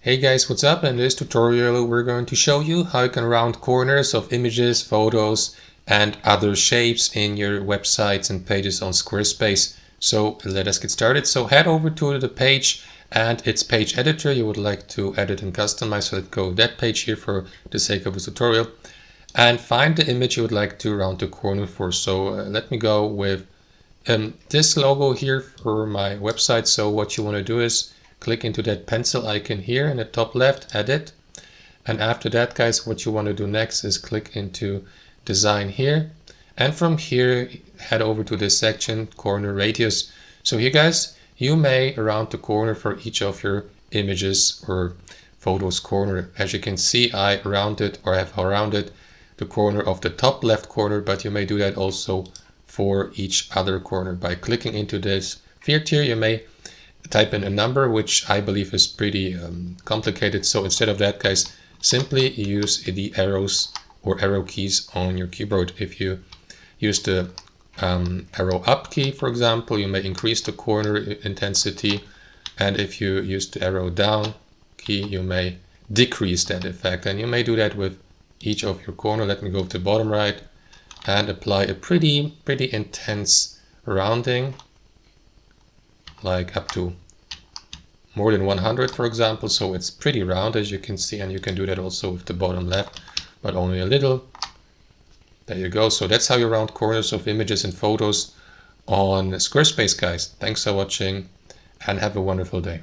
Hey guys, what's up? In this tutorial we're going to show you how you can round corners of images, photos and other shapes in your websites and pages on Squarespace. So let us get started. So head over to the page and its page editor you would like to edit and customize. So let's go that page here for the sake of this tutorial and find the image you would like to round the corner for. So let me go with this logo here for my website. So what you want to do is click into that pencil icon here in the top left, edit. And after that, guys, what you want to do next is click into design here. And from here, head over to this section, corner radius. So here, guys, you may round the corner for each of your images or photos corner. As you can see, I rounded or have rounded the corner of the top left corner, but you may do that also for each other corner. By clicking into this field here, you may type in a number, which I believe is pretty complicated. So instead of that, guys, simply use the arrows or arrow keys on your keyboard. If you use the arrow up key, for example, you may increase the corner intensity. And if you use the arrow down key, you may decrease that effect. And you may do that with each of your corner. Let me go to the bottom right and apply a pretty intense rounding, like up to more than 100, for example. So it's pretty round, as you can see, and you can do that also with the bottom left, but only a little. There you go. So that's how you round corners of images and photos on Squarespace, guys. Thanks for watching and have a wonderful day.